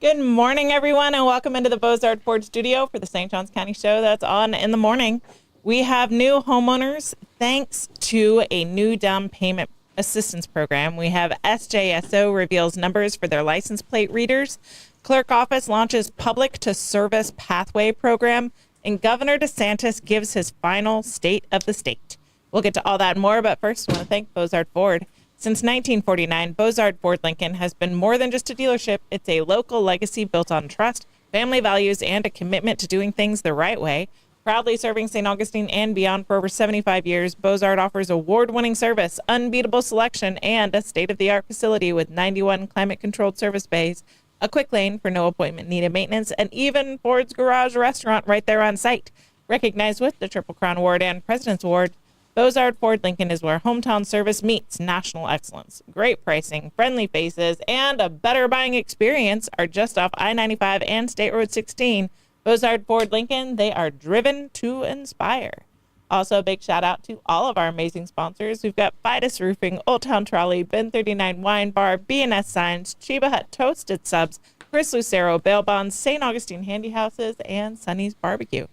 Good morning, everyone, and welcome into the Bozard Ford studio for the St. Johns County show that's on in the morning. We have new homeowners thanks to a new down payment assistance program. We have SJSO reveals numbers for their license plate readers. Clerk office launches public to service pathway program, and Governor DeSantis gives his final state of the state. We'll get to all that and more, but first, I want to thank Bozard Ford. Since 1949, Bozard Ford Lincoln has been more than just a dealership. It's a local legacy built on trust, family values, and a commitment to doing things the right way. Proudly serving St. Augustine and beyond for over 75 years, Bozard offers award-winning service, unbeatable selection, and a state-of-the-art facility with 91 climate-controlled service bays, a quick lane for no appointment needed maintenance, and even Ford's Garage restaurant right there on site. Recognized with the Triple Crown Award and President's Award, Bozard Ford Lincoln is where hometown service meets national excellence. Great pricing, friendly faces, and a better buying experience are just off I-95 and State Road 16. Bozard Ford Lincoln, they are driven to inspire. Also, a big shout out to all of our amazing sponsors. We've got Fidus Roofing, Old Town Trolley, Ben 39 Wine Bar, B&S Signs, Chiba Hut Toasted Subs, Chris Lucero Bail Bonds, St. Augustine Handy Houses, and Sonny's Barbecue.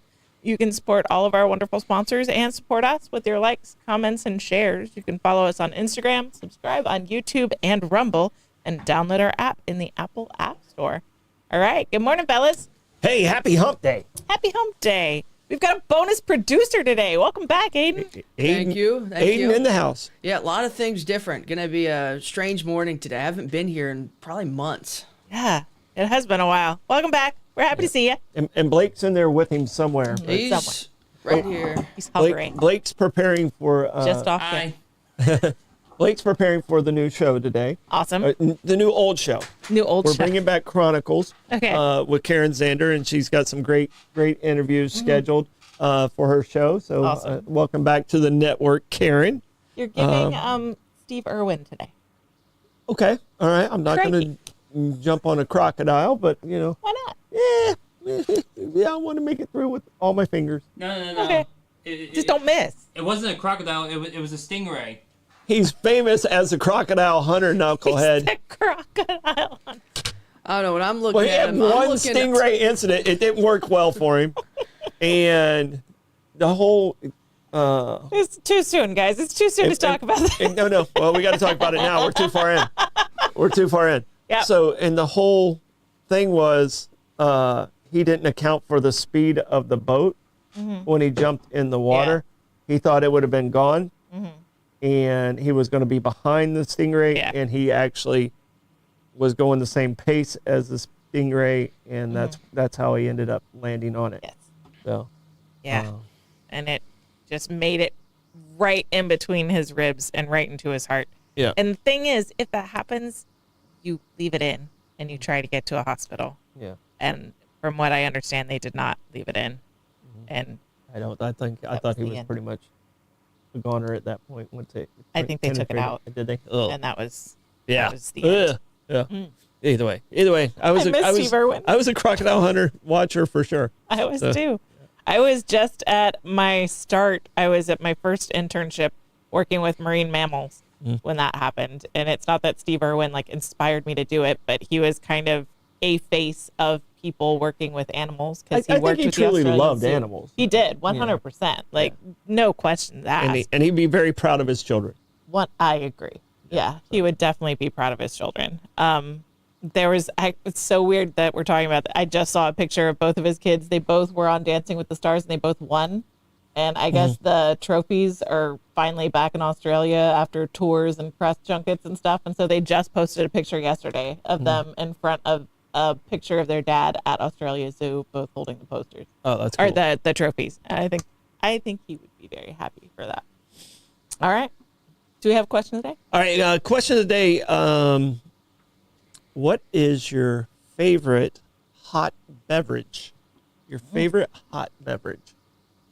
You can support all of our wonderful sponsors and support us with your likes, comments, and shares. You can follow us on Instagram, subscribe on YouTube and Rumble, and download our app in the Apple App Store. All right. Good morning, fellas. Hey, happy hump day. Happy hump day. We've got a bonus producer today. Welcome back, Aiden. Thank you. Aiden in the house. Yeah, a lot of things different. Gonna be a strange morning today. I haven't been here in probably months. Yeah, it has been a while. Welcome back. We're happy to see you. And Blake's in there with him somewhere. He's right here. He's hovering. Blake's preparing for Just off there. Blake's preparing for the new show today. Awesome. The new old show. New old We're show. bringing back Chronicles. Okay. With Karen Zander, and she's got some great interviews scheduled for her show. So Awesome. welcome back to the network, Karen. You're giving Steve Irwin today. Okay. All right. I'm not Crikey. going to jump on a crocodile, but you know. Why not? Yeah, I want to make it through with all my fingers. No. Okay. Just don't miss. It wasn't a crocodile. It was a stingray. He's famous as a crocodile hunter, knucklehead. He's a crocodile. I don't know what I'm looking Well, he at. had him. one stingray incident. It didn't work well for him. And the whole... It's too soon, guys. It's too soon to talk about that. No. Well, we got to talk about it now. We're too far in. Yep. So, and the whole thing was he didn't account for the speed of the boat when he jumped in the water. He thought it would have been gone. And he was going to be behind the stingray. Yeah. And he actually was going the same pace as the stingray. And that's how he ended up landing on it. Yes. So, Yeah. And it just made it right in between his ribs and right into his heart. yeah. And the thing is, if that happens, you leave it in and you try to get to a hospital. Yeah. And from what I understand, they did not leave it in. And I thought was he the was end. pretty much a goner at that point. Once they, I think they took it out. Did they? Ugh. and that was Yeah. that was the end. Ugh. Yeah. Either way, I was miss Steve Irwin. I was a crocodile hunter watcher for sure. I was So- too. I was just at my start. I was at my first internship working with marine mammals when that happened. And it's not that Steve Irwin like inspired me to do it, but he was kind of a face of people working with animals because he I think worked he with the truly Australian loved Zoo. animals. He did 100%. Like no questions asked. And he'd be very proud of his children. What I agree. Yeah, he would definitely be proud of his children. It's so weird that we're talking about that. I just saw a picture of both of his kids. They both were on Dancing with the Stars and they both won. And I guess the trophies are finally back in Australia after tours and press junkets and stuff. And so they just posted a picture yesterday of them in front of a picture of their dad at Australia Zoo, both holding the posters Oh, that's cool. or the trophies. And I think he would be very happy for that. All right. Do we have a question today? All right. Question of the day. What is your favorite hot beverage? Your favorite hot beverage?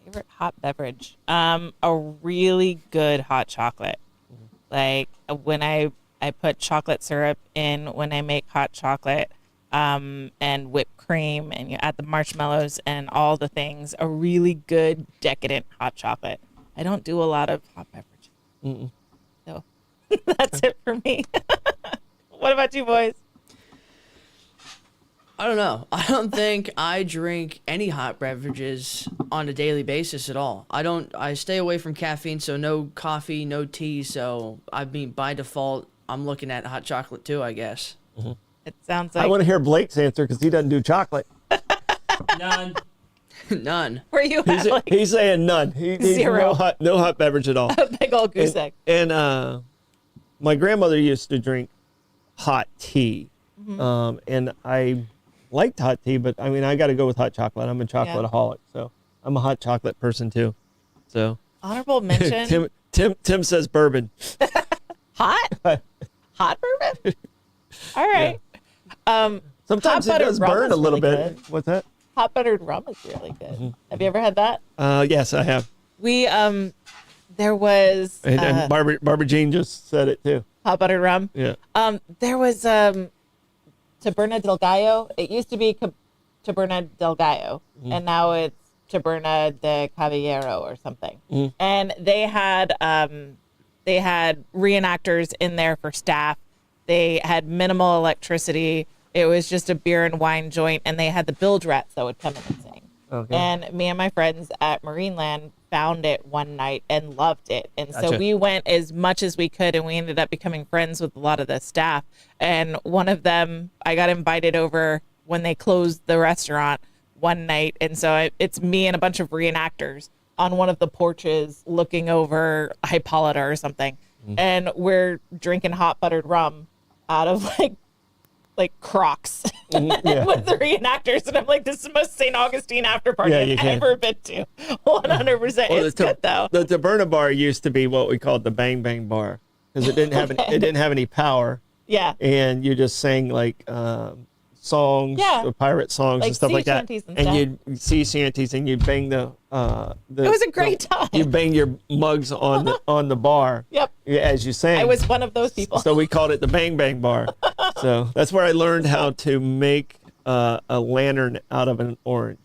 Favorite hot beverage? A really good hot chocolate. Like when I put chocolate syrup in when I make hot chocolate, and whipped cream, and you add the marshmallows and all the things. A really good decadent hot chocolate. I don't do a lot of hot beverages, so that's it for me. What about you boys? I don't know. I don't think I drink any hot beverages on a daily basis at all. I stay away from caffeine, so no coffee, no tea. So, I mean, by default, I'm looking at hot chocolate too, I guess. It sounds I like. want to hear Blake's answer because he doesn't do chocolate. None. None. Where you have like He's saying none. He's Zero. no hot beverage at all. a big old goose egg. And my grandmother used to drink hot tea, and I liked hot tea, but I mean, I got to go with hot chocolate. I'm a chocolateaholic, so I'm a hot chocolate person too. So Honorable mention. Tim says bourbon. Hot? Hot bourbon? All right. Sometimes Hot it does buttered rum burn is a little really bit. good. What's that? Hot buttered rum is really good. Have you ever had that? Yes, I have. We there was And Barbara Jean just said it too. hot buttered rum. Yeah. There was Taberna del Gallo. It used to be Taberna del Gallo, and now it's Taberna de Caballero or something. And they had reenactors in there for staff. They had minimal electricity. It was just a beer and wine joint, and they had the bilge rats that would come in and sing. Okay. And me and my friends at Marineland found it one night and loved it. And so Gotcha. we went as much as we could, and we ended up becoming friends with a lot of the staff. And one of them, I got invited over when they closed the restaurant one night. And so it's me and a bunch of reenactors on one of the porches looking over Hippolyta or something. And we're drinking hot buttered rum out of like Crocs Yeah. with the reenactors, and I'm like, this is the most St. Augustine after party Yeah, you I've can. ever been to. 100%. Well, It's good though. The Taberna bar used to be what we called the Bang Bang Bar because it didn't have any power, Yeah. and you just sang like songs, Yeah. pirate songs Like and stuff sea like that. shanties and And stuff. you'd see shanties, and you'd bang the. It was a great time. You bang your mugs on the bar. Yep. As you sang. I was one of those people. So we called it the Bang Bang Bar. So that's where I learned how to make a lantern out of an orange.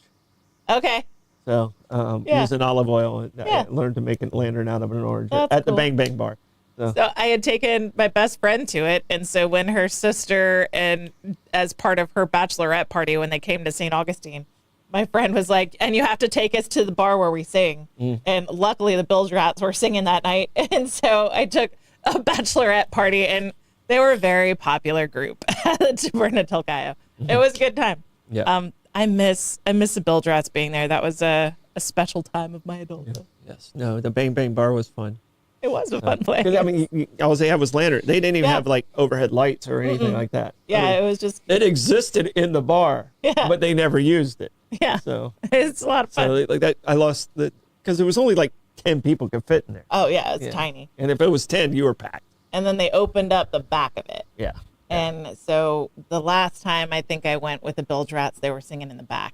Okay. So Yeah. using olive oil, Yeah. I learned to make a lantern out of an orange That's at the cool. Bang Bang Bar. So, So I had taken my best friend to it, and so when her sister and as part of her bachelorette party when they came to St. Augustine, my friend was like, and you have to take us to the bar where we sing. And luckily the Bilge Rats were singing that night. And so I took a bachelorette party, and they were a very popular group at the Taberna del Gallo. It was a good time. Yeah. I miss the Bilge Rats being there. That was a special time of my adulthood. yes. No, the Bang Bang Bar was fun. It was a fun place. 'Cause, I mean, all they had was lantern. They didn't even Yeah. have like overhead lights or anything like that. Yeah, I mean, it was just, it existed in the bar, Yeah. but they never used it. yeah, So, it's a lot of fun. like that, I lost the because there was only like 10 people could fit in there. Oh yeah, it's Yeah. tiny. And if it was 10, you were packed. And then they opened up the back of it. Yeah. And so the last time I think I went with the Bilge Rats, they were singing in the back.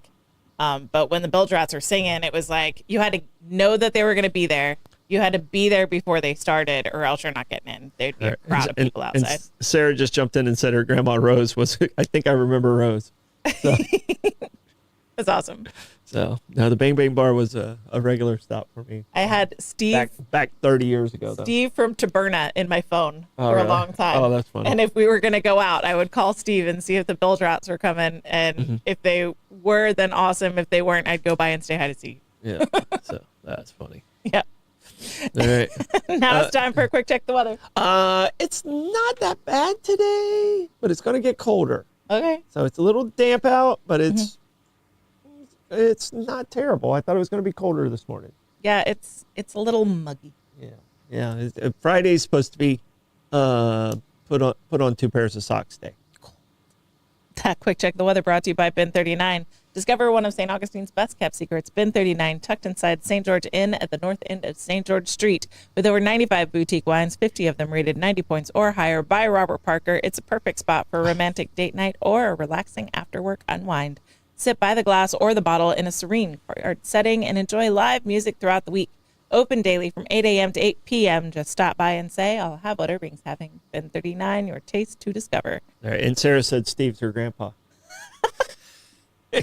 But when the Bilge Rats were singing, it was like you had to know that they were going to be there. You had to be there before they started, or else you're not getting in. There'd be a crowd of people outside. Sarah just jumped in and said her grandma Rose was, I think I remember Rose. It's awesome. So, no, the Bang Bang Bar was a regular stop for me. I had Steve Back 30 years ago, though. Steve from Taberna in my phone Oh, for really? a long time. Oh, that's funny. And if we were going to go out, I would call Steve and see if the Bilge Rats were coming. And Mm-hmm. if they were, then awesome. If they weren't, I'd go by and say hi to Steve. Yeah. So, that's funny. Yeah. All right. Now it's time for a quick check the weather. It's not that bad today, but it's going to get colder. Okay. So it's a little damp out, but it's not terrible. I thought it was going to be colder this morning. Yeah, it's a little muggy. Yeah. Yeah. Friday's supposed to be put on 2 pairs of socks day. That quick check the weather brought to you by Bin 39. Discover one of St. Augustine's best kept secrets. Bin 39, tucked inside St. George Inn at the north end of St. George Street. With over 95 boutique wines, 50 of them rated 90 points or higher by Robert Parker, it's a perfect spot for a romantic date night or a relaxing after-work unwind. Sit by the glass or the bottle in a serene courtyard setting and enjoy live music throughout the week. Open daily from 8 a.m. to 8 p.m. Just stop by and say, I'll have what Irving's having. Bin 39, your taste to discover. All right. And Sarah said Steve's her grandpa.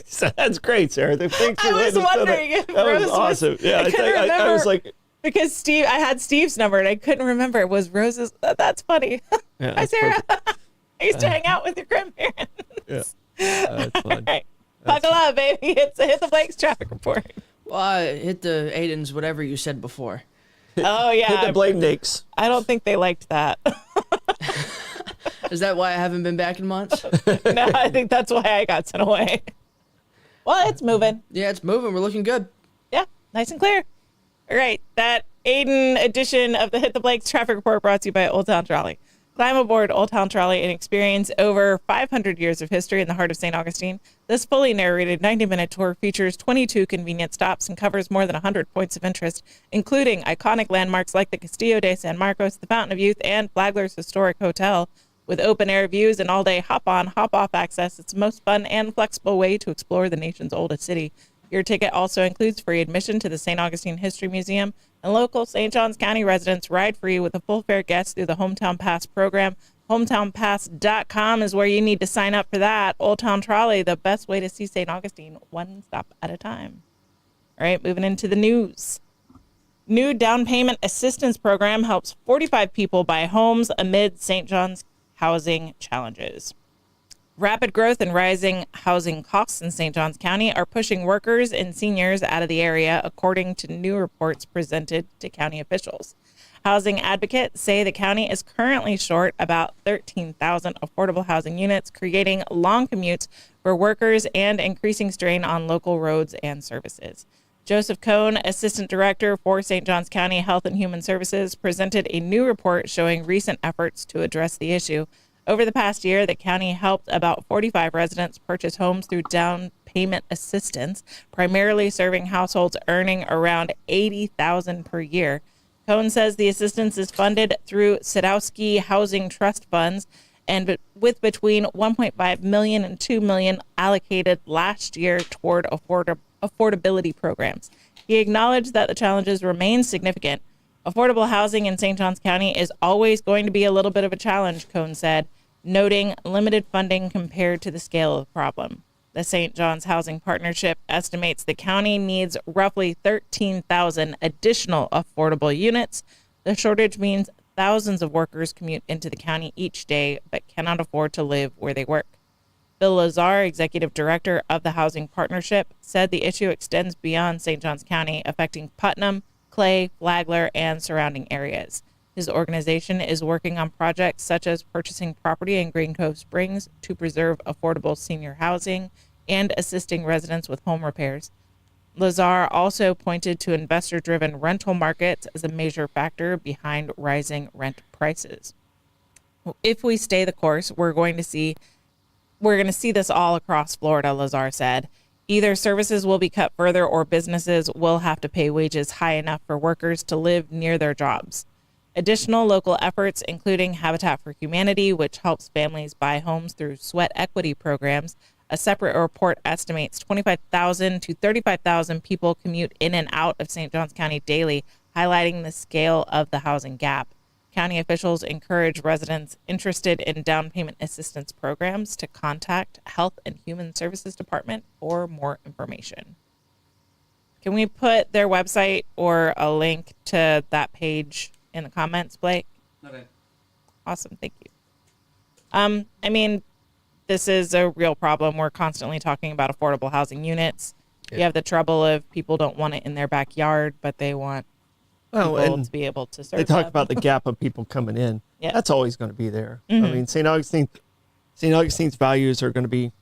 So that's great, Sarah. Thanks for I was letting us know wondering if that Rose was was- awesome. Yeah, I couldn't I remember. was like, Because Steve, I had Steve's number and I couldn't remember. It was Rose's. That's funny. yeah, Hi, that's Sarah. perfect. I used to hang out with your grandparents. Yeah. That's funny. baby. It's a Hit the Blake's traffic report. Well, I hit the Aiden's whatever you said before. Oh, yeah. Hit the Blake Nicks. I don't think they liked that. Is that why I haven't been back in months? No, I think that's why I got sent away. Well, it's moving. Yeah, it's moving. We're looking good. Yeah, nice and clear. All right, that Aiden edition of the Hit the Blake's traffic report brought to you by Old Town Trolley. Climb aboard Old Town Trolley and experience over 500 years of history in the heart of St. Augustine. This fully narrated 90-minute tour features 22 convenient stops and covers more than 100 points of interest, including iconic landmarks like the Castillo de San Marcos, the Fountain of Youth, and Flagler's Historic Hotel. With open-air views and all-day hop-on, hop-off access, it's the most fun and flexible way to explore the nation's oldest city. Your ticket also includes free admission to the St. Augustine History Museum, and local St. Johns County residents ride free with a full fare guest through the Hometown Pass program. HometownPass.com is where you need to sign up for that. Old Town Trolley, the best way to see St. Augustine, one stop at a time. All right, moving into the news. New down payment assistance program helps 45 people buy homes amid St. John's housing challenges. Rapid growth and rising housing costs in St. Johns County are pushing workers and seniors out of the area, according to new reports presented to county officials. Housing advocates say the county is currently short about 13,000 affordable housing units, creating long commutes for workers and increasing strain on local roads and services. Joseph Cohn, Assistant Director for St. Johns County Health and Human Services, presented a new report showing recent efforts to address the issue. Over the past year, the county helped about 45 residents purchase homes through down payment assistance, primarily serving households earning around $80,000 per year. Cohn says the assistance is funded through Sadowski Housing Trust funds, and with between $1.5 million and $2 million allocated last year toward affordability programs. He acknowledged that the challenges remain significant. Affordable housing in St. Johns County is always going to be a little bit of a challenge, Cohn said, noting limited funding compared to the scale of the problem. The St. John's Housing Partnership estimates the county needs roughly 13,000 additional affordable units. The shortage means thousands of workers commute into the county each day but cannot afford to live where they work. Bill Lazar, executive director of the Housing Partnership, said the issue extends beyond St. Johns County, affecting Putnam, Clay, Flagler, and surrounding areas. His organization is working on projects such as purchasing property in Green Cove Springs to preserve affordable senior housing and assisting residents with home repairs. Lazar also pointed to investor-driven rental markets as a major factor behind rising rent prices. If we stay the course, we're going to see this all across Florida, Lazar said. Either services will be cut further or businesses will have to pay wages high enough for workers to live near their jobs. Additional local efforts, including Habitat for Humanity, which helps families buy homes through sweat equity programs. A separate report estimates 25,000 to 35,000 people commute in and out of St. Johns County daily, highlighting the scale of the housing gap. County officials encourage residents interested in down payment assistance programs to contact Health and Human Services Department for more information. Can we put their website or a link to that page in the comments, Blake? Okay. Awesome, thank you. I mean, this is a real problem. We're constantly talking about affordable housing units. You have the trouble of people don't want it in their backyard, but they want people and to be able to serve they talk them. about the gap of people coming in. Yeah. That's always going to be there. I mean, St. Augustine's values are going to be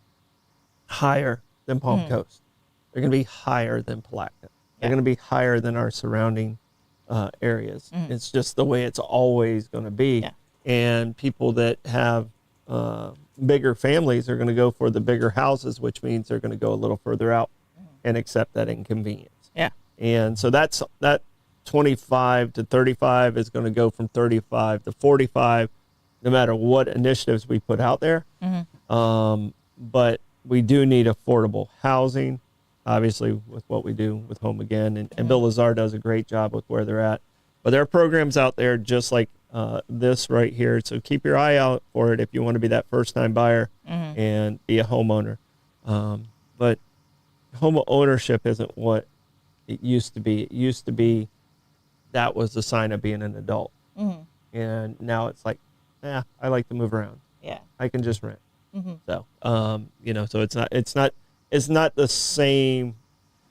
higher than Palm Coast. They're going to be higher than Palatka. They're going to be higher than our surrounding areas. It's just the way it's always going to be. Yeah. And people that have bigger families are going to go for the bigger houses, which means they're going to go a little further out and accept that inconvenience. Yeah. And so that 25 to 35 is going to go from 35 to 45, no matter what initiatives we put out there. But we do need affordable housing, obviously, with what we do with Home Again. And Bill Lazar does a great job with where they're at. But there are programs out there just like this right here. So keep your eye out for it if you want to be that first-time buyer and be a homeowner. But home ownership isn't what it used to be. It used to be that was the sign of being an adult. And now it's like, I like to move around. Yeah. I can just rent. So, so it's not it's not the same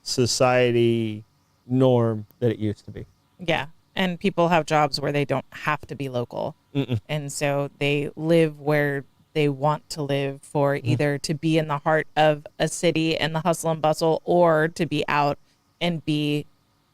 society norm that it used to be. Yeah. And people have jobs where they don't have to be local. And so they live where they want to live for either to be in the heart of a city and the hustle and bustle, or to be out and be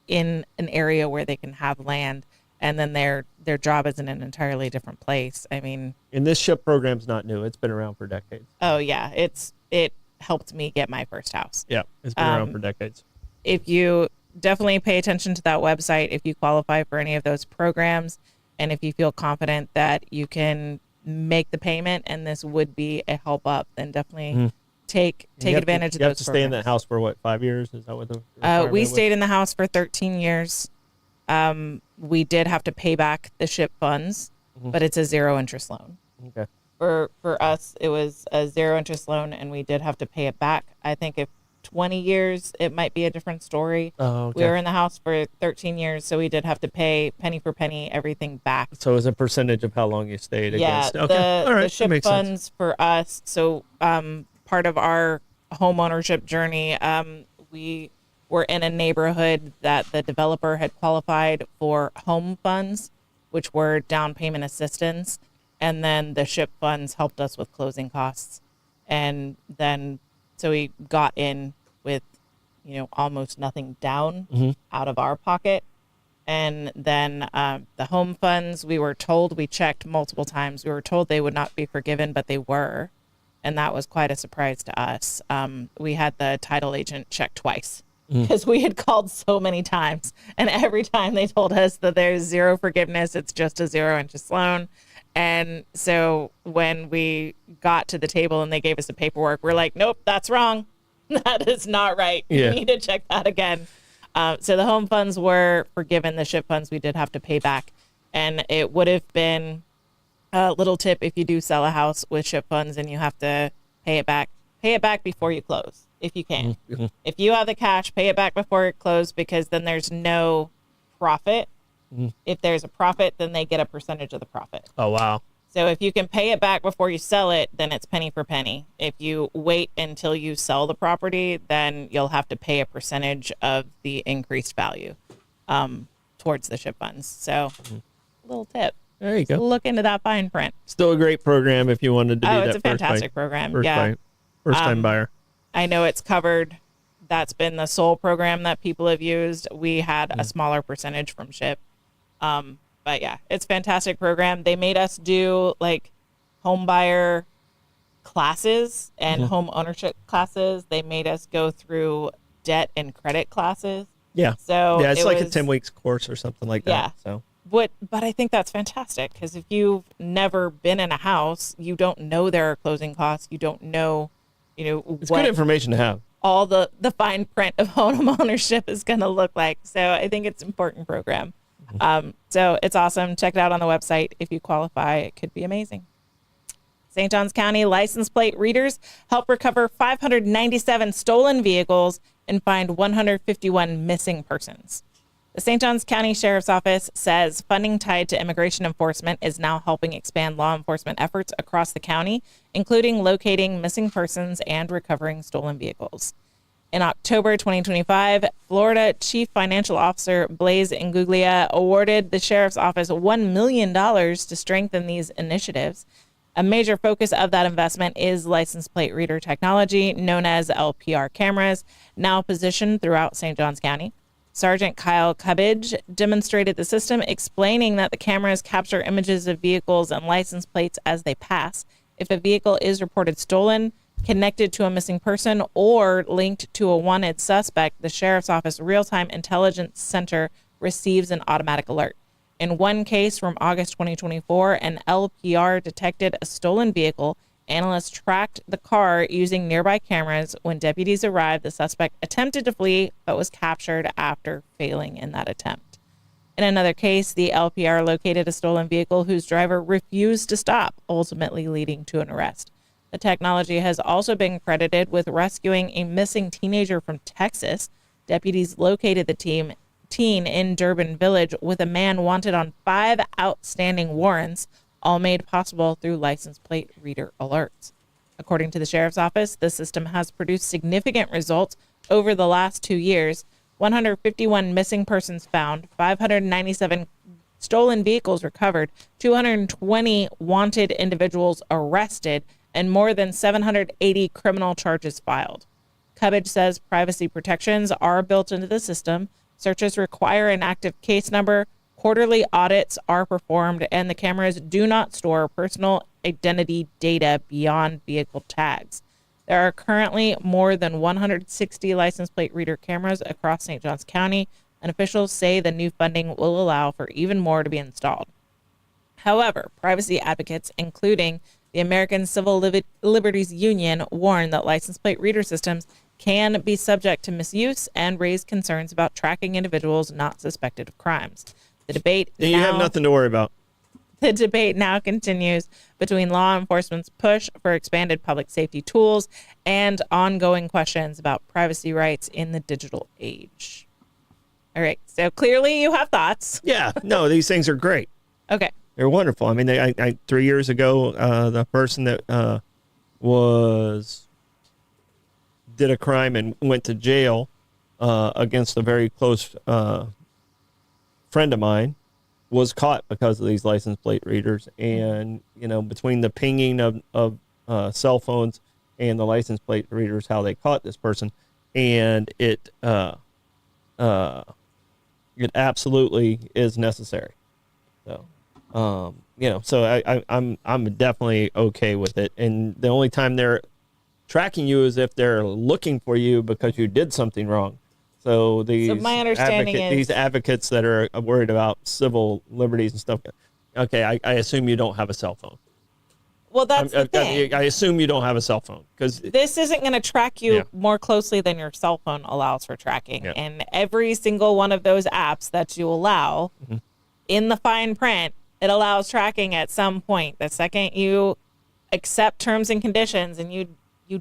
in an area where they can have land. And then their job is in an entirely different place. I mean, And this SHIP program's not new. It's been around for decades. oh yeah, it helped me get my first house. Yeah, it's been around for decades. If you definitely pay attention to that website, if you qualify for any of those programs, and if you feel confident that you can make the payment and this would be a help up, then definitely take advantage of You have those to stay in that programs. house for what, 5 years? Is that what the We requirement was? stayed in the house for 13 years. We did have to pay back the SHIP funds, but it's a zero interest loan. Okay. For us, it was a zero interest loan, and we did have to pay it back. I think if 20 years, it might be a different story. Oh, okay. We were in the house for 13 years, so we did have to pay penny for penny everything back. So it was a percentage of how long you stayed Yeah, against. Okay. All right. the that SHIP makes sense. funds for us. So part of our home ownership journey, we were in a neighborhood that the developer had qualified for home funds, which were down payment assistance, and then the SHIP funds helped us with closing costs, and then so we got in with almost nothing down out of our pocket. And then the home funds, we were told, we checked multiple times, we were told they would not be forgiven, but they were. And that was quite a surprise to us. We had the title agent check twice because we had called so many times. And every time they told us that there's zero forgiveness, it's just a zero interest loan. And so when we got to the table and they gave us the paperwork, we're like, nope, that's wrong. That is not right. Yeah. You need to check that again. So the home funds were forgiven. The SHIP funds we did have to pay back. And it would have been a little tip if you do sell a house with SHIP funds and you have to pay it back before you close, if you can. If you have the cash, pay it back before it closes, because then there's no profit. If there's a profit, then they get a percentage of the profit. Oh, wow. So if you can pay it back before you sell it, then it's penny for penny. If you wait until you sell the property, then you'll have to pay a percentage of the increased value towards the SHIP funds. So little tip. There you go. Look into that fine print. Still a great program if you wanted to be Oh, that it's a fantastic program. Yeah. First time buyer. I know it's covered. That's been the sole program that people have used. We had a smaller percentage from SHIP. But yeah, it's a fantastic program. They made us do like home buyer classes and home ownership classes. They made us go through debt and credit classes. Yeah. So Yeah, it's it like a was- 10 weeks course or something like that. Yeah. So But I think that's fantastic, because if you've never been in a house, you don't know there are closing costs. You don't know, it's what good information to have. all the fine print of home ownership is going to look like. So I think it's an important program. So it's awesome. Check it out on the website. If you qualify, it could be amazing. St. Johns County license plate readers help recover 597 stolen vehicles and find 151 missing persons. The St. Johns County Sheriff's Office says funding tied to immigration enforcement is now helping expand law enforcement efforts across the county, including locating missing persons and recovering stolen vehicles. In October 2025, Florida Chief Financial Officer Blaise Inguglia awarded the Sheriff's Office $1 million to strengthen these initiatives. A major focus of that investment is license plate reader technology, known as LPR cameras, now positioned throughout St. Johns County. Sergeant Kyle Cubbage demonstrated the system, explaining that the cameras capture images of vehicles and license plates as they pass. If a vehicle is reported stolen, connected to a missing person, or linked to a wanted suspect, the Sheriff's Office Real-Time Intelligence Center receives an automatic alert. In one case from August 2024, an LPR detected a stolen vehicle. Analysts tracked the car using nearby cameras. When deputies arrived, the suspect attempted to flee, but was captured after failing in that attempt. In another case, the LPR located a stolen vehicle whose driver refused to stop, ultimately leading to an arrest. The technology has also been credited with rescuing a missing teenager from Texas. Deputies located the teen in Durbin Village with a man wanted on 5 outstanding warrants, all made possible through license plate reader alerts. According to the sheriff's office, the system has produced significant results over the last 2 years. 151 missing persons found, 597 stolen vehicles recovered, 220 wanted individuals arrested, and more than 780 criminal charges filed. Cubbage says privacy protections are built into the system. Searches require an active case number. Quarterly audits are performed, and the cameras do not store personal identity data beyond vehicle tags. There are currently more than 160 license plate reader cameras across St. Johns County, and officials say the new funding will allow for even more to be installed. However, privacy advocates, including the American Civil Liberties Union, warn that license plate reader systems can be subject to misuse and raise concerns about tracking individuals not suspected of crimes. The debate You have nothing to worry about. The debate now continues between law enforcement's push for expanded public safety tools and ongoing questions about privacy rights in the digital age. All right, so clearly you have thoughts. Yeah, no, these things are great. Okay. They're wonderful. I mean, I 3 years ago, the person that did a crime and went to jail against a very close friend of mine was caught because of these license plate readers. And, you know, between the pinging of cell phones and the license plate readers, how they caught this person, and it absolutely is necessary. So, you know, so I'm definitely okay with it. And the only time they're tracking you is if they're looking for you because you did something wrong. So my understanding is these advocates that are worried about civil liberties and stuff. Okay, I assume you don't have a cell phone. Well, that's the thing. I assume you don't have a cell phone because This isn't going to track you Yeah. more closely than your cell phone allows for tracking. Yeah. And every single one of those apps that you allow in the fine print, it allows tracking at some point. The second you accept terms and conditions and you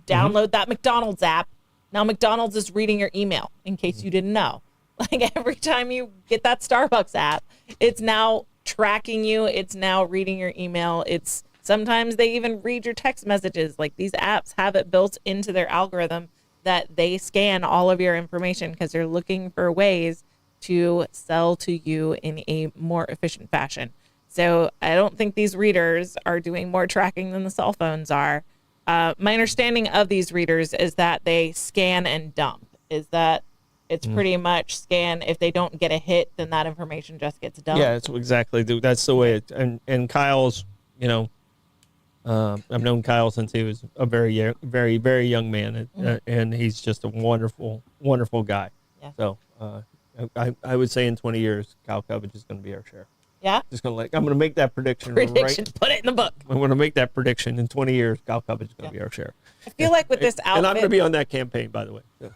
download that McDonald's app, now McDonald's is reading your email, in case you didn't know. Like every time you get that Starbucks app, it's now tracking you. It's now reading your email. It's sometimes they even read your text messages. Like these apps have it built into their algorithm that they scan all of your information because they're looking for ways to sell to you in a more efficient fashion. So I don't think these readers are doing more tracking than the cell phones are. My understanding of these readers is that they scan and dump, is that it's pretty much scan. If they don't get a hit, then that information just gets dumped. yeah, that's the way it. And Kyle's, you know, I've known Kyle since he was a very young man, and he's just a wonderful, wonderful guy. Yeah. So I would say in 20 years, Kyle Cubbage is going to be our sheriff. Yeah? I'm going to make that prediction. Prediction. Right. Put it in the book. I'm going to make that prediction in 20 years. Kyle Cubbage is going to be our sheriff. I feel like with this outfit. And I'm going to be on that campaign, by the way. Yeah.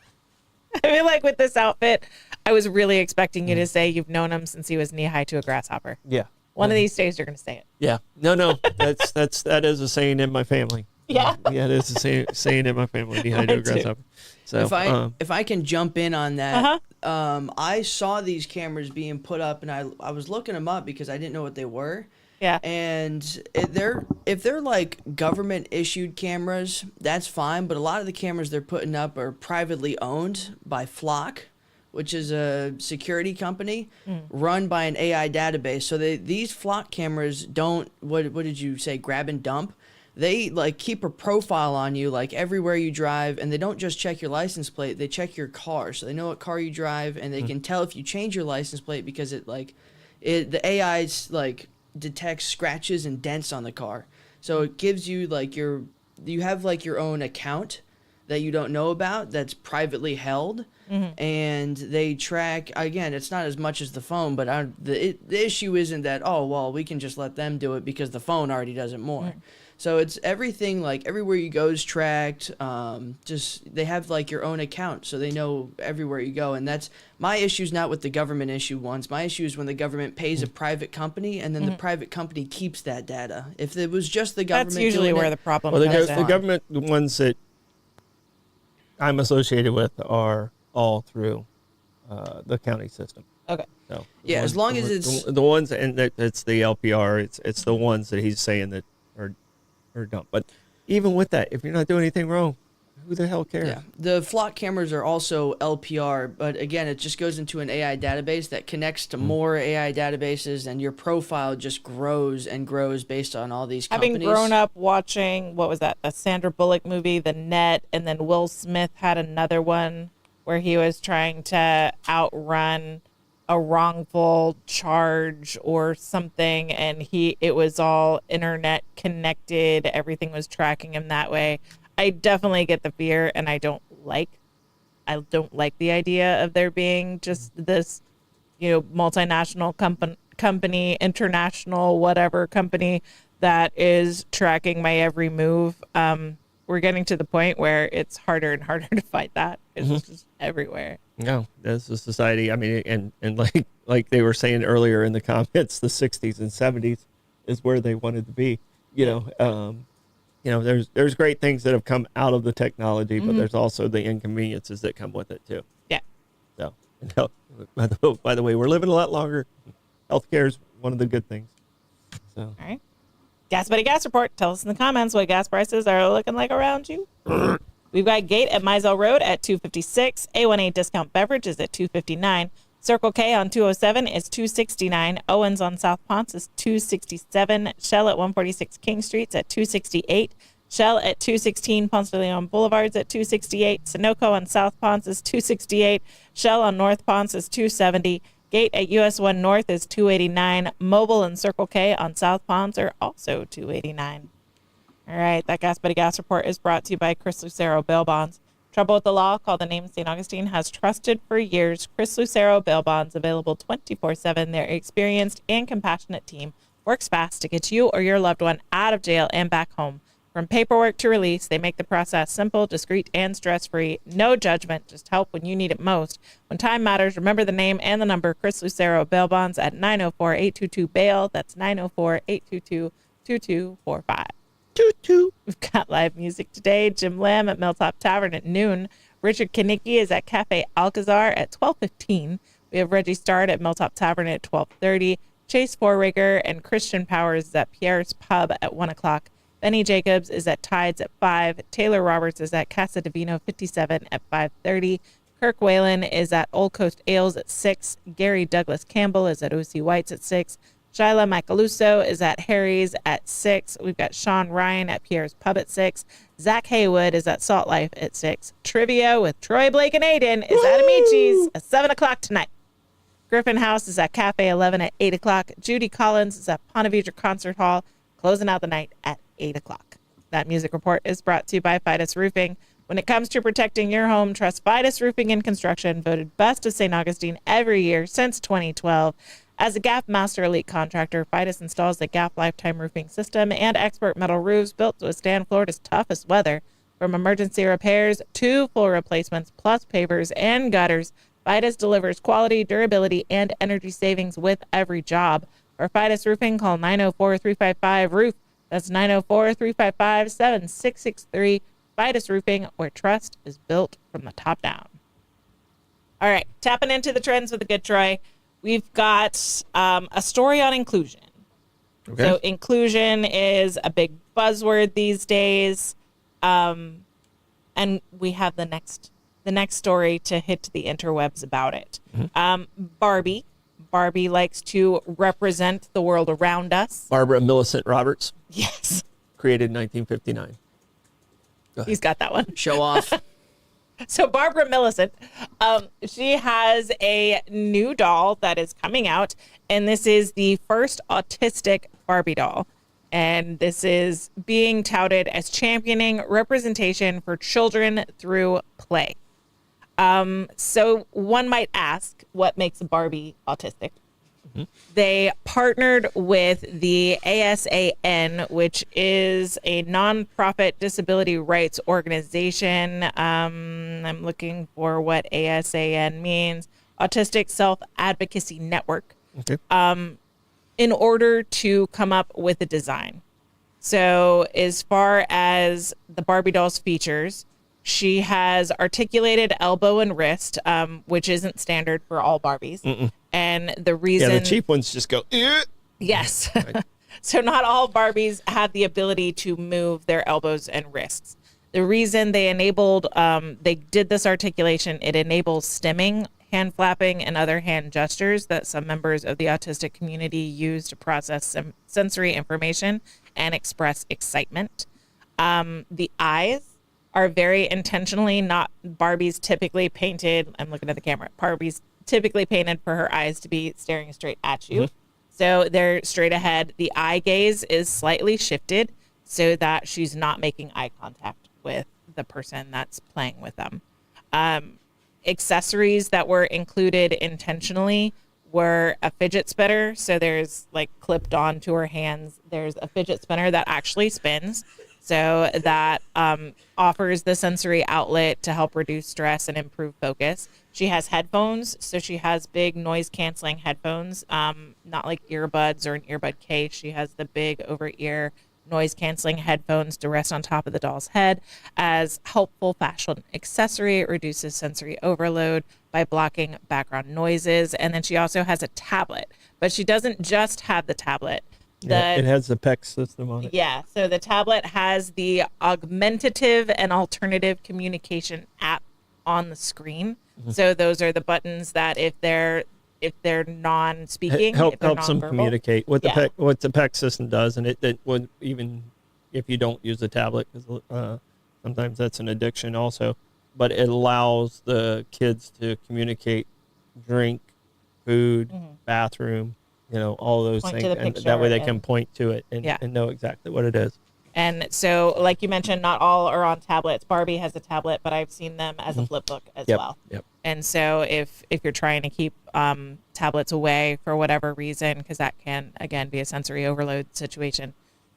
I feel like with this outfit, I was really expecting you to say you've known him since he was knee high to a grasshopper. Yeah. One of these days, you're going to say it. Yeah. No. That is a saying in my family. Yeah. Yeah, it is a saying in my family. Knee-high to a Mine too. grasshopper. So If I can jump in on that, Uh-huh. I saw these cameras being put up, and I was looking them up because I didn't know what they were. Yeah. And if they're like government issued cameras, that's fine. But a lot of the cameras they're putting up are privately owned by Flock, which is a security company run by an AI database. So these Flock cameras don't what did you say, grab and dump? They like keep a profile on you like everywhere you drive, and they don't just check your license plate, they check your car. So they know what car you drive, and they can tell if you change your license plate because the AI's like detects scratches and dents on the car. So it gives you like you have like your own account that you don't know about that's privately held. And they track, again, it's not as much as the phone, but the issue isn't that, oh, well, we can just let them do it because the phone already does it more. So it's everything, like everywhere you go is tracked. Just they have like your own account, so they know everywhere you go. And that's my issue's not with the government issue ones. My issue is when the government pays a private company and then the private company keeps that data. If it was just the government, That's usually doing where it, the problem well, comes the in. government ones that I'm associated with are all through the county system. Okay. So Yeah, as long as it's- the ones, and it's the LPR. It's the ones that he's saying that are dumb. But even with that, if you're not doing anything wrong, who the hell cares? Yeah, the flock cameras are also LPR, but again, it just goes into an AI database that connects to more AI databases, and your profile just grows and grows based on all these companies. Having grown up watching, what was that, the Sandra Bullock movie, The Net, and then Will Smith had another one where he was trying to outrun a wrongful charge or something, and it was all internet connected. Everything was tracking him that way. I definitely get the fear, and I don't like the idea of there being just this, multinational company, international, whatever company that is tracking my every move. We're getting to the point where it's harder and harder to fight that. It's just everywhere. No, that's a society. I mean, and like they were saying earlier in the comments, the 60s and 70s is where they wanted to be. There's great things that have come out of the technology, but there's also the inconveniences that come with it too. Yeah. So, by the way, we're living a lot longer. Healthcare is one of the good things. So, All right. Gas Buddy Gas Report. Tell us in the comments what gas prices are looking like around you. We've got Gate at Mizell Road at $2.56. A1A Discount Beverage is at $2.59. Circle K on 207 is $2.69. Owens on South Ponce is $2.67. Shell at 146 King Street's at $2.68. Shell at 216 Ponce de Leon Boulevard's at $2.68. Sunoco on South Ponce is $2.68. Shell on North Ponce is $2.70. Gate at US 1 North is $2.89. Mobile and Circle K on South Ponce are also $2.89. All right, that Gas Buddy Gas Report is brought to you by Chris Lucero Bail Bonds. Trouble with the law? Call the name St. Augustine has trusted for years. Chris Lucero Bail Bonds, available 24/7. Their experienced and compassionate team works fast to get you or your loved one out of jail and back home. From paperwork to release, they make the process simple, discreet, and stress-free. No judgment, just help when you need it most. When time matters, remember the name and the number. Chris Lucero Bail Bonds at 904-822-BAIL. That's 904-822-2245. toot. We've got live music today. Jim Lamb at Milltop Tavern at noon. Richard Kanicki is at Cafe Alcazar at 12:15. We have Reggie Stard at Milltop Tavern at 12:30. Chase Forraker and Christian Powers is at Pierre's Pub at 1 o'clock. Benny Jacobs is at Tides at 5. Taylor Roberts is at Casa Divino 57 at 5:30. Kirk Whalen is at Old Coast Ales at 6. Gary Douglas Campbell is at O.C. White's at 6. Shyla Macaluso is at Harry's at 6. We've got Sean Ryan at Pierre's Pub at 6. Zach Haywood is at Salt Life at 6. Trivia with Troy, Blake, and Aiden is at Amici's at 7 o'clock tonight. Griffin House is at Cafe 11 at 8 o'clock. Judy Collins is at Ponte Vedra Concert Hall, closing out the night at 8 o'clock. That music report is brought to you by Fidus Roofing. When it comes to protecting your home, trust Fidus Roofing and Construction, voted best of St. Augustine every year since 2012. As a GAF Master Elite contractor, Fidus installs the GAF Lifetime Roofing System and expert metal roofs built to withstand Florida's toughest weather. From emergency repairs to full replacements, plus pavers and gutters, Fidus delivers quality, durability, and energy savings with every job. For Fidus Roofing, call 904-355-ROOF. That's 904-355-7663. Fidus Roofing, where trust is built from the top down. All right, tapping into the trends with the good Troy. We've got a story on inclusion. Okay. So inclusion is a big buzzword these days. And we have the next story to hit the interwebs about it. Barbie likes to represent the world around us. Barbara Millicent Roberts, Yes, created in 1959. he's got that one. Show off. So Barbara Millicent, she has a new doll that is coming out, and this is the first autistic Barbie doll. And this is being touted as championing representation for children through play. So one might ask, what makes a Barbie autistic? They partnered with the ASAN, which is a nonprofit disability rights organization. I'm looking for what ASAN means. Autistic Self-Advocacy Network. Okay. In order to come up with a design. So as far as the Barbie doll's features, she has articulated elbow and wrist, which isn't standard for all Barbies. And the reason... Yeah, the cheap ones just go, "Eh." Yes. So not all Barbies have the ability to move their elbows and wrists. The reason they did this articulation, it enables stimming, hand flapping, and other hand gestures that some members of the autistic community use to process sensory information and express excitement. The eyes are very intentionally not Barbies typically painted. I'm looking at the camera. Barbies typically painted for her eyes to be staring straight at you. So they're straight ahead. The eye gaze is slightly shifted so that she's not making eye contact with the person that's playing with them. Accessories that were included intentionally were a fidget spinner. So there's like clipped on to her hands. There's a fidget spinner that actually spins. So that offers the sensory outlet to help reduce stress and improve focus. She has headphones. So she has big noise canceling headphones, not like earbuds or an earbud case. She has the big over ear noise canceling headphones to rest on top of the doll's head as helpful fashion accessory. It reduces sensory overload by blocking background noises. And then she also has a tablet, but she doesn't just have the tablet. It has the PEC system on it. Yeah, so the tablet has the augmentative and alternative communication app on the screen. So those are the buttons that if they're non-speaking, if they're helps them nonverbal. communicate what the Yeah. PEC system does, and it would, even if you don't use the tablet, because sometimes that's an addiction also, but it allows the kids to communicate, drink, food, bathroom, all those Point to things, the and picture that way they and- can point to it and, Yeah. and know exactly what it is. And so, like you mentioned, not all are on tablets. Barbie has a tablet, but I've seen them as a flip book as Yep. well. Yep. And so if you're trying to keep tablets away for whatever reason, because that can, again, be a sensory overload situation,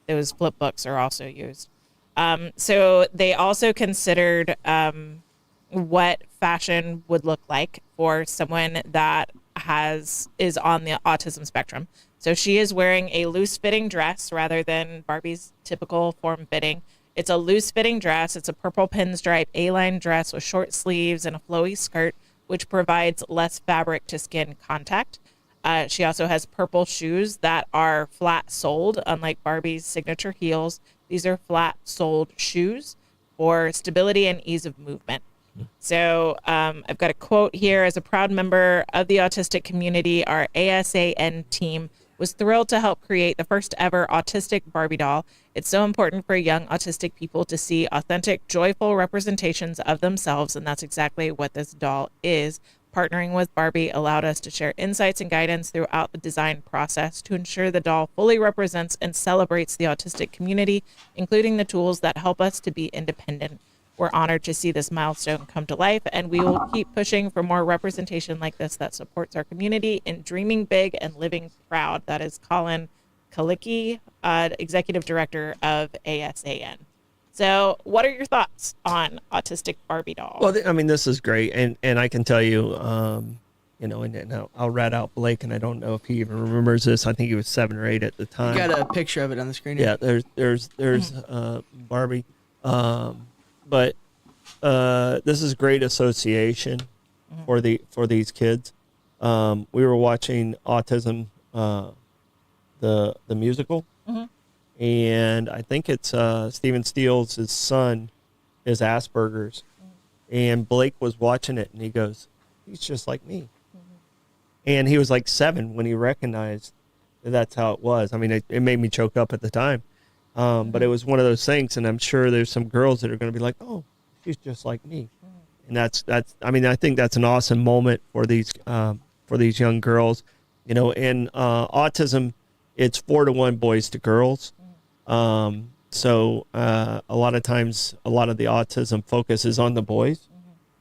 those flip books are also used. So they also considered what fashion would look like for someone that is on the autism spectrum. So she is wearing a loose-fitting dress rather than Barbie's typical form-fitting. It's a loose-fitting dress. It's a purple pinstripe A-line dress with short sleeves and a flowy skirt, which provides less fabric to skin contact. She also has purple shoes that are flat-soled, unlike Barbie's signature heels. These are flat-soled shoes for stability and ease of movement. So I've got a quote here. As a proud member of the autistic community, our ASAN team was thrilled to help create the first ever autistic Barbie doll. It's so important for young autistic people to see authentic, joyful representations of themselves, and that's exactly what this doll is. Partnering with Barbie allowed us to share insights and guidance throughout the design process to ensure the doll fully represents and celebrates the autistic community, including the tools that help us to be independent. We're honored to see this milestone come to life, and we will keep pushing for more representation like this that supports our community in dreaming big and living proud. That is Colin Kalicki, Executive Director of ASAN. So what are your thoughts on Autistic Barbie doll? Well, this is great, and I can tell you, and I'll rat out Blake, and I don't know if he even remembers this. I think he was 7 or 8 at the time. You got a picture of it on the screen. Yeah, there's Barbie, but this is great association for these kids. We were watching Autism, the musical, and I think it's Steven Steele's son is Asperger's, and Blake was watching it, and he goes, "He's just like me," and he was like 7 when he recognized that that's how it was. It made me choke up at the time. But it was one of those things, and I'm sure there's some girls that are going to be like, "Oh, she's just like me," and that's. I think that's an awesome moment for these young girls, In autism, it's 4-to-1 boys to girls. So a lot of times, a lot of the autism focus is on the boys.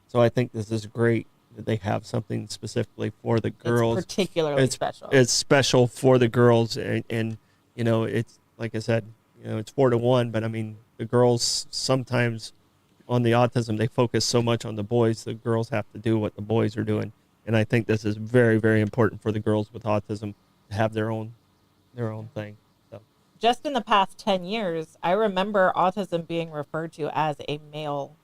So I think this is great that they have something specifically for the girls. It's particularly special. It's special for the girls, and it's like I said. It's 4-to-1, but the girls sometimes on the autism, they focus so much on the boys, the girls have to do what the boys are doing. And I think this is very, very important for the girls with autism to have their own thing. So. Just in the past 10 years, I remember autism being referred to as a male,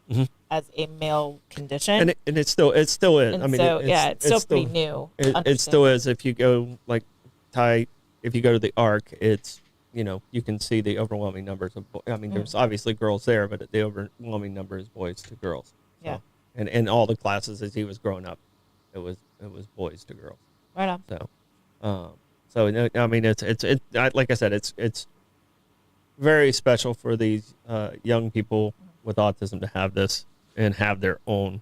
condition. And it still is. And it's still pretty new. It still is. If you go if you go to the ARC, it's you can see the overwhelming numbers of. I mean, there's obviously girls there, but the overwhelming number is boys to girls. So, Yeah. And in all the classes as he was growing up, it was boys to girls. Right on. I mean, like I said, it's very special for these young people with autism to have this and have their own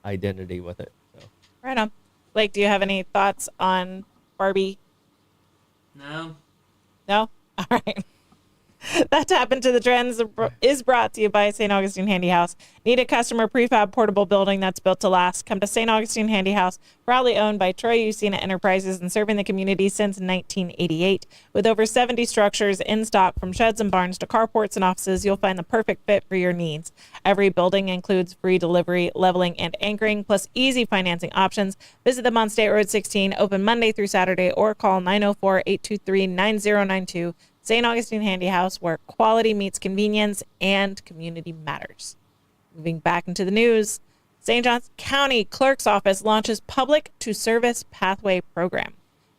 identity with it. So. Right on. Blake, do you have any thoughts on Barbie? No. No? All right. That Tap Into the Trends is brought to you by St. Augustine Handy House. Need a customer prefab portable building that's built to last? Come to St. Augustine Handy House, proudly owned by Troy Usina Enterprises and serving the community since 1988. With over 70 structures in stock, from sheds and barns to carports and offices, you'll find the perfect fit for your needs. Every building includes free delivery, leveling, and anchoring, plus easy financing options. Visit them on State Road 16, open Monday through Saturday, or call 904-823-9092. St. Augustine Handy House, where quality meets convenience and community matters. Moving back into the news, St. Johns County Clerk's Office launches Public to Service Pathway Program.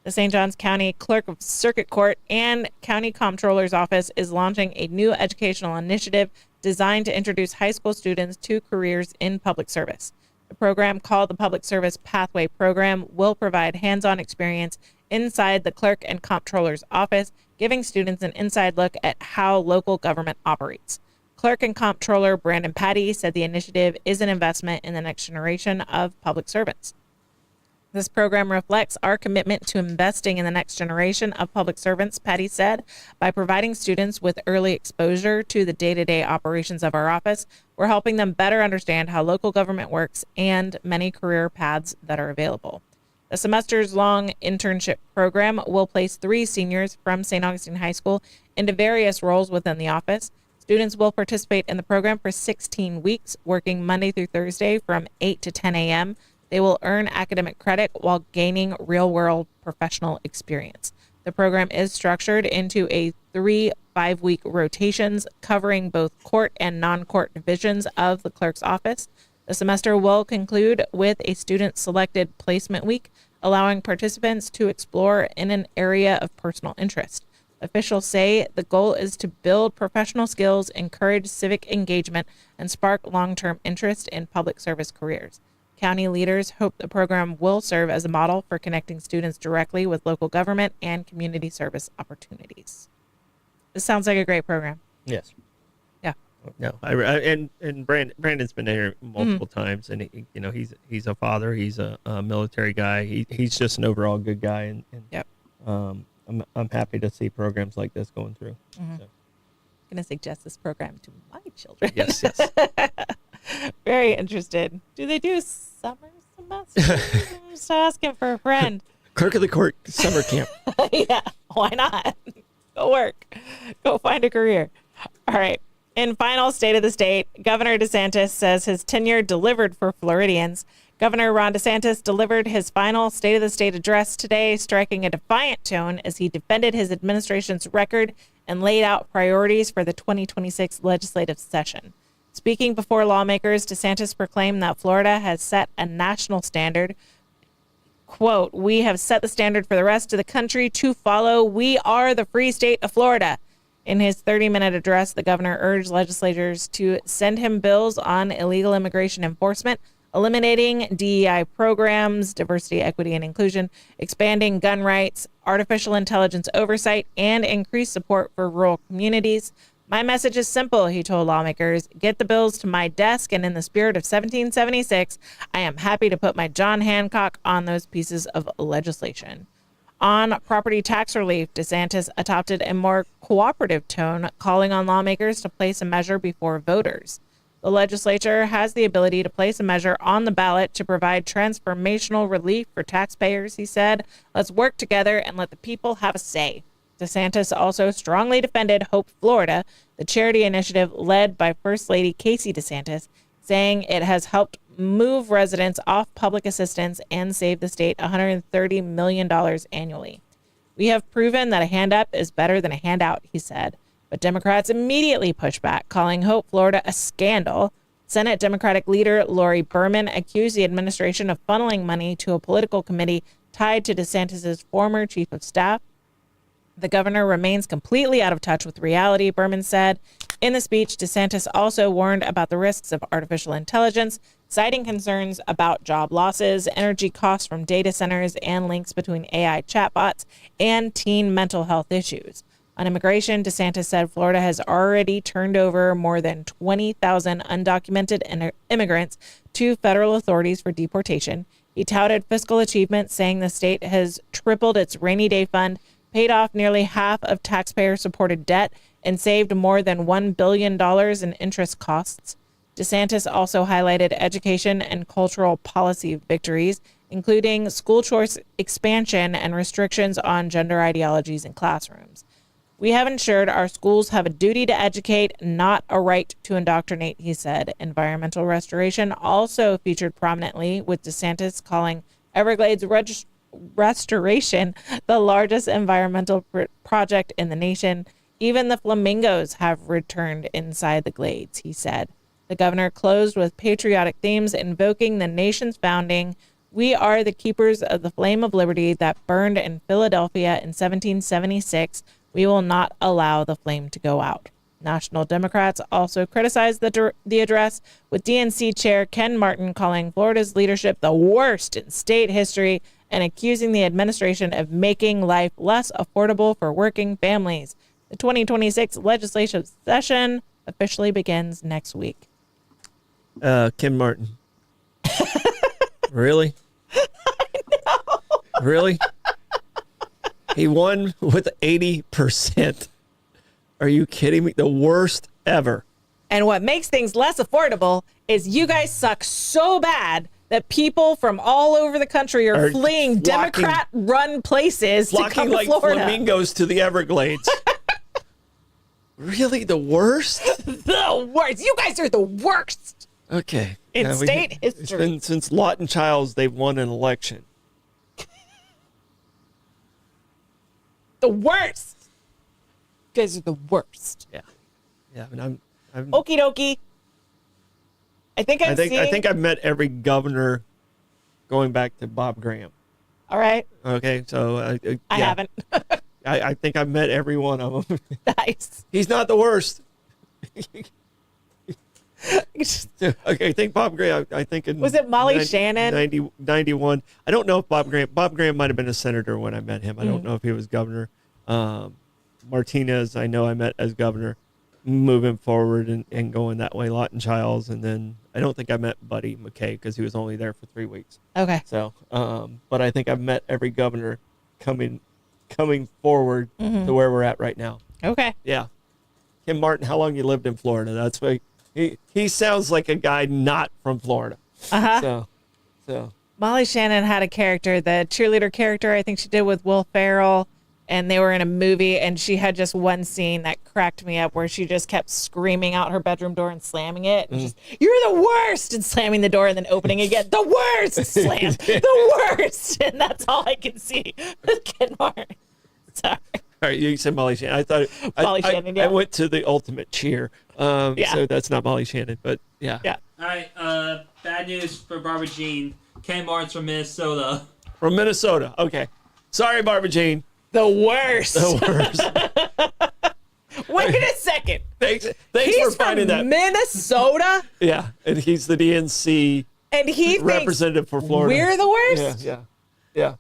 The St. Johns County Clerk of Circuit Court and County Comptroller's Office is launching a new educational initiative designed to introduce high school students to careers in public service. The program, called the Public Service Pathway Program, will provide hands-on experience inside the clerk and comptroller's office, giving students an inside look at how local government operates. Clerk and Comptroller Brandon Patty said the initiative is an investment in the next generation of public servants. This program reflects our commitment to investing in the next generation of public servants, Patty said. By providing students with early exposure to the day-to-day operations of our office, we're helping them better understand how local government works and many career paths that are available. The semester's-long internship program will place 3 seniors from St. Augustine High School into various roles within the office. Students will participate in the program for 16 weeks, working Monday through Thursday from 8 to 10 a.m. They will earn academic credit while gaining real-world professional experience. The program is structured into 3 5-week rotations covering both court and non-court divisions of the clerk's office. The semester will conclude with a student-selected placement week, allowing participants to explore in an area of personal interest. Officials say the goal is to build professional skills, encourage civic engagement, and spark long-term interest in public service careers. County leaders hope the program will serve as a model for connecting students directly with local government and community service opportunities. This sounds like a great program. Yes. Yeah. No, and Brandon's been here multiple times, and he's a father, he's a military guy, he's just an overall good guy, and Yep. I'm happy to see programs like this going through. So. I'm going to suggest this program to my children. Yes. Very interested. Do they do summer semester? I'm just asking for a friend. Clerk of the Court summer camp. Yeah, why not? Go work. Go find a career. All right. In final state of the state, Governor DeSantis says his tenure delivered for Floridians. Governor Ron DeSantis delivered his final State of the State address today, striking a defiant tone as he defended his administration's record and laid out priorities for the 2026 legislative session. Speaking before lawmakers, DeSantis proclaimed that Florida has set a national standard. Quote, "We have set the standard for the rest of the country to follow. We are the free state of Florida." In his 30-minute address, the governor urged legislators to send him bills on illegal immigration enforcement, eliminating DEI programs, diversity, equity, and inclusion, expanding gun rights, artificial intelligence oversight, and increased support for rural communities. "My message is simple," he told lawmakers. "Get the bills to my desk, and in the spirit of 1776, I am happy to put my John Hancock on those pieces of legislation." On property tax relief, DeSantis adopted a more cooperative tone, calling on lawmakers to place a measure before voters. The legislature has the ability to place a measure on the ballot to provide transformational relief for taxpayers, he said. "Let's work together and let the people have a say." DeSantis also strongly defended Hope Florida, the charity initiative led by First Lady Casey DeSantis, saying it has helped move residents off public assistance and save the state $130 million annually. "We have proven that a hand up is better than a handout," he said. But Democrats immediately pushed back, calling Hope Florida a scandal. Senate Democratic leader Lori Berman accused the administration of funneling money to a political committee tied to DeSantis' former chief of staff. The governor remains completely out of touch with reality, Berman said. In the speech, DeSantis also warned about the risks of artificial intelligence, citing concerns about job losses, energy costs from data centers, and links between AI chatbots and teen mental health issues. On immigration, DeSantis said Florida has already turned over more than 20,000 undocumented immigrants to federal authorities for deportation. He touted fiscal achievements, saying the state has tripled its rainy day fund, paid off nearly half of taxpayer-supported debt, and saved more than $1 billion in interest costs. DeSantis also highlighted education and cultural policy victories, including school choice expansion and restrictions on gender ideologies in classrooms. We have ensured our schools have a duty to educate, not a right to indoctrinate, he said. Environmental restoration also featured prominently, with DeSantis calling Everglades restoration the largest environmental project in the nation. Even the flamingos have returned inside the glades, he said. The governor closed with patriotic themes invoking the nation's founding. We are the keepers of the flame of liberty that burned in Philadelphia in 1776. We will not allow the flame to go out. National Democrats also criticized the address, with DNC Chair Ken Martin calling Florida's leadership the worst in state history and accusing the administration of making life less affordable for working families. The 2026 legislative session officially begins next week. Ken Martin. Really? I know. Really? He won with 80%. Are you kidding me? The worst ever. And what makes things less affordable is you guys suck so bad that people from all over the country are fleeing Democrat-run places to come to like Florida. Flamingos to the Everglades. Really? The worst? The worst. You guys are the worst. Okay. In state history. It's been since Lawton Childs they've won an election. The worst. You guys are the worst. Yeah. Yeah. And I'm Okie dokie. I think I think I've met every governor going back to Bob Graham. All right. Okay. So I haven't. I think I've met every one of them. Nice. He's not the worst. Okay, I think Bob Graham. I think Was it Molly Shannon? 91. I don't know if Bob Graham might have been a senator when I met him. I don't know if he was governor. Martinez, I know I met as governor, moving forward and going that way. Lawton Childs, and then I don't think I met Buddy McKay because he was only there for 3 weeks. Okay. So, but I think I've met every governor coming forward to where we're at right now. Okay. Yeah. Kim Martin, how long you lived in Florida? That's why he sounds like a guy not from Florida. So Molly Shannon had a character, the cheerleader character, I think she did with Will Ferrell, and they were in a movie, and she had just one scene that cracked me up where she just kept screaming out her bedroom door and slamming it. And just, you're the worst! And slamming the door and then opening it again. The worst! Slam. The worst! And that's all I can see with Ken Martin. Sorry. all right, you said Molly Shannon. I thought Molly Shannon, yeah. I went to the ultimate cheer. So that's not Molly Shannon, but yeah. Yeah. All right. Bad news for Barbara Jean. Ken Martin's from Minnesota. From Minnesota. Okay. Sorry, Barbara Jean. The worst. The worst. Wait a second. Thanks He's for finding from that. Minnesota, Yeah, and he's the DNC and he representative for thinks Florida. we're the worst? Yeah.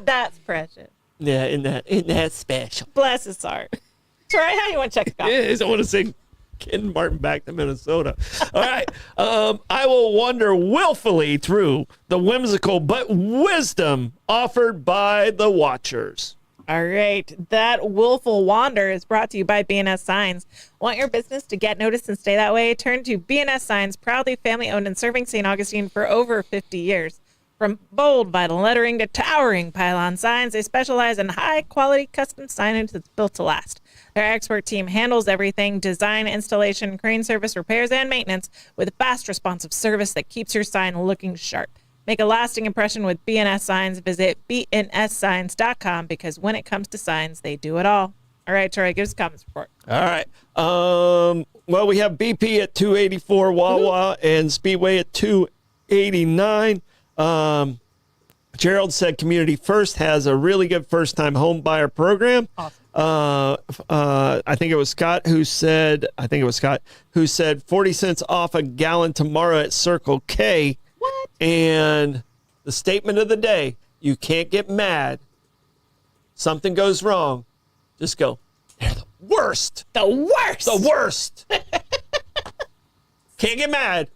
That's precious. Yeah, in that special. Bless his heart. Troy, how do you want to check the comments? I want to sing Ken Martin back to Minnesota. All right. I will wander willfully through the whimsical but wisdom offered by the Watchers. All right. That willful wander is brought to you by BNS Signs. Want your business to get noticed and stay that way? Turn to BNS Signs, proudly family-owned and serving St. Augustine for over 50 years. From bold vinyl lettering to towering pylon signs, they specialize in high-quality custom signage that's built to last. Their expert team handles everything: design, installation, crane service, repairs, and maintenance with fast, responsive service that keeps your sign looking sharp. Make a lasting impression with BNS Signs. Visit bnssigns.com because when it comes to signs, they do it all. All right, Troy, give us a comments report. All right. Well, we have BP at 284, Wawa and Speedway at 289. Gerald said Community First has a really good first-time home buyer program. Awesome. I think it was Scott who said 40 cents off a gallon tomorrow at Circle K. What? And the statement of the day, you can't get mad. Something goes wrong. Just go, they're the worst. The worst. The worst. Can't get mad.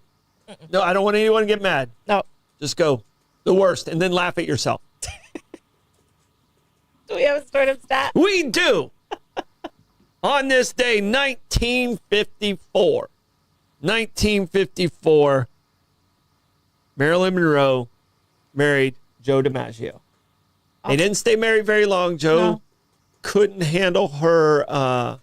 No, I don't want anyone to get mad. No. Just go, the worst, and then laugh at yourself. Do we have a stardom stat? We do. On this day, 1954. 1954, Marilyn Monroe married Joe DiMaggio. They didn't stay married very long. Joe No. couldn't handle her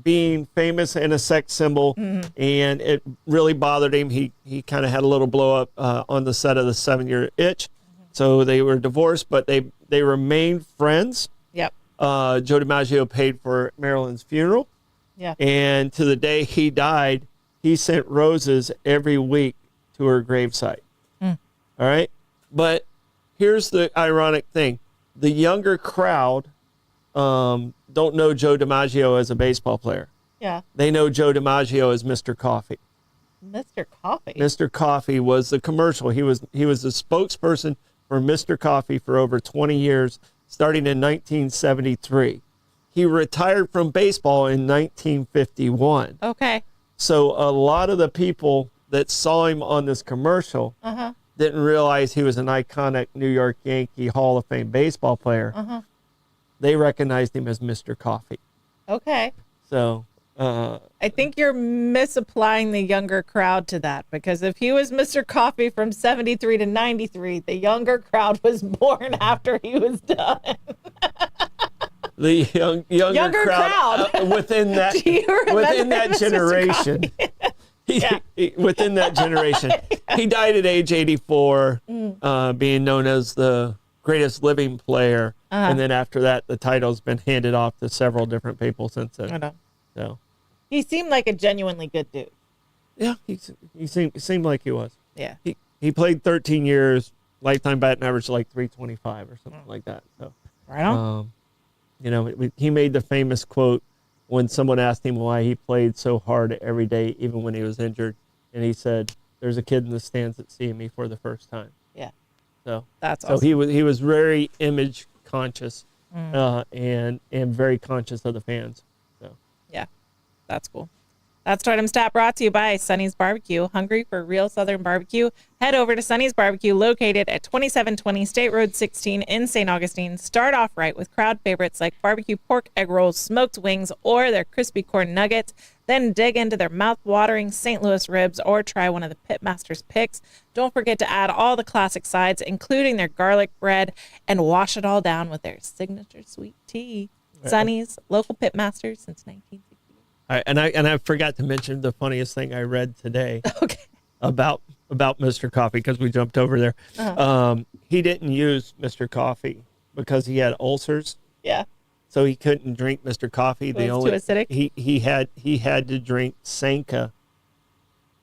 being famous and a sex symbol, and it really bothered him. He kind of had a little blow up on the set of the 7-Year Itch. So they were divorced, but they remained friends. Yep. Joe DiMaggio paid for Marilyn's funeral. Yeah. And to the day he died, he sent roses every week to her gravesite. All right. But here's the ironic thing. The younger crowd don't know Joe DiMaggio as a baseball player. Yeah. They know Joe DiMaggio as Mr. Coffee. Mr. Coffee. Mr. Coffee was the commercial. He was the spokesperson for Mr. Coffee for over 20 years, starting in 1973. He retired from baseball in 1951. Okay. So a lot of the people that saw him on this commercial didn't realize he was an iconic New York Yankee Hall of Fame baseball player. They recognized him as Mr. Coffee. Okay. So I think you're misapplying the younger crowd to that, because if he was Mr. Coffee from 73 to 93, the younger crowd was born after he was done. the younger crowd, within that Do you remember within that Mr. generation. Within that generation. He died at age 84, being known as the greatest living player. And then after that, the title's been handed off to several different people since then. I know. So, He seemed like a genuinely good dude. yeah, he seemed like he was. Yeah. He played 13 years, lifetime batting average like 325 or something like that. So, Right on. he made the famous quote when someone asked him why he played so hard every day, even when he was injured. And he said, there's a kid in the stands that's seeing me for the first time. Yeah. So That's so awesome. he was very image conscious and very conscious of the fans. So Yeah, that's cool. That's Stardom Stat brought to you by Sonny's Barbecue. Hungry for real Southern barbecue? Head over to Sonny's Barbecue, located at 2720 State Road 16 in St. Augustine. Start off right with crowd favorites like barbecue pork egg rolls, smoked wings, or their crispy corn nuggets. Then dig into their mouth-watering St. Louis ribs or try one of the Pitmaster's picks. Don't forget to add all the classic sides, including their garlic bread, and wash it all down with their signature sweet tea. Sonny's, local Pitmasters since 1960. and I forgot to mention the funniest thing I read today Okay. about Mr. Coffee, because we jumped over there. He didn't use Mr. Coffee because he had ulcers. Yeah. So he couldn't drink Mr. Coffee. It was too acidic? He had to drink Sanka,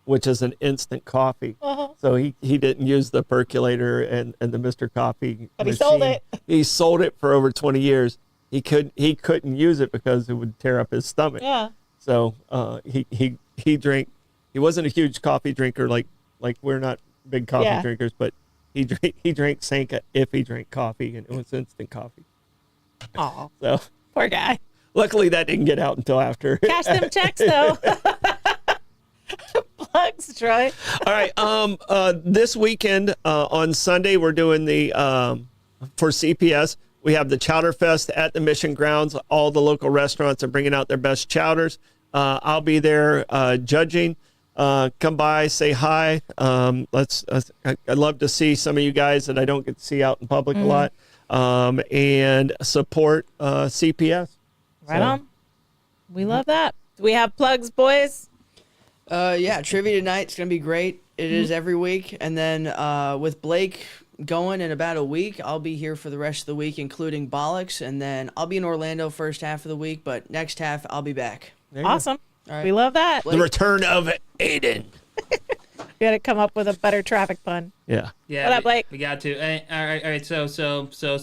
which is an instant coffee. So he didn't use the percolator and the Mr. Coffee. But he sold it. He sold it for over 20 years. He couldn't use it because it would tear up his stomach. Yeah. So he drank. He wasn't a huge coffee drinker like we're not big coffee drinkers, but he drank Sanka if he drank coffee, and it was instant coffee. Oh, So poor guy. luckily that didn't get out until after. Cash them checks, though. Plugs, Troy. All right. This weekend on Sunday we're doing the for CPS. We have the Chowder Fest at the Mission Grounds. All the local restaurants are bringing out their best chowders. I'll be there judging. Come by, say hi. I'd love to see some of you guys that I don't get to see out in public a lot, and support CPS. Right So- on. We love that. Do we have plugs, boys? Yeah, trivia tonight's gonna be great. It is every week, and then with Blake going in about a week, I'll be here for the rest of the week, including Bollocks, and then I'll be in Orlando first half of the week, but next half I'll be back. There you go. Awesome. All right. We love that. The return of Aiden. You got to come up with a better traffic pun. Yeah. Yeah, What up, Blake? We got to. All right. So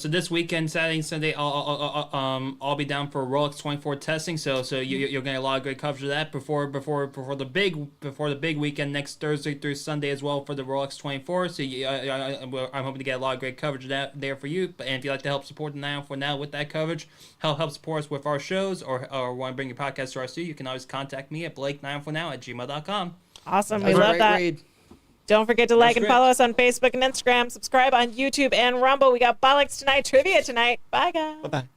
this weekend, Saturday and Sunday, I'll be down for Rolex 24 testing. So you're getting a lot of great coverage of that before the big weekend next Thursday through Sunday as well for the Rolex 24. So I'm hoping to get a lot of great coverage of that there for you. And if you'd like to help support the 904 Now with that coverage, help support us with our shows, or want to bring your podcast to our studio, you can always contact me at blake904now@gmail.com. Awesome. We That's a love great that. read. Don't forget to like That's and great. follow us on Facebook and Instagram. Subscribe on YouTube and Rumble. We got Bollocks Tonight, trivia tonight. Bye, guys. Bye-bye.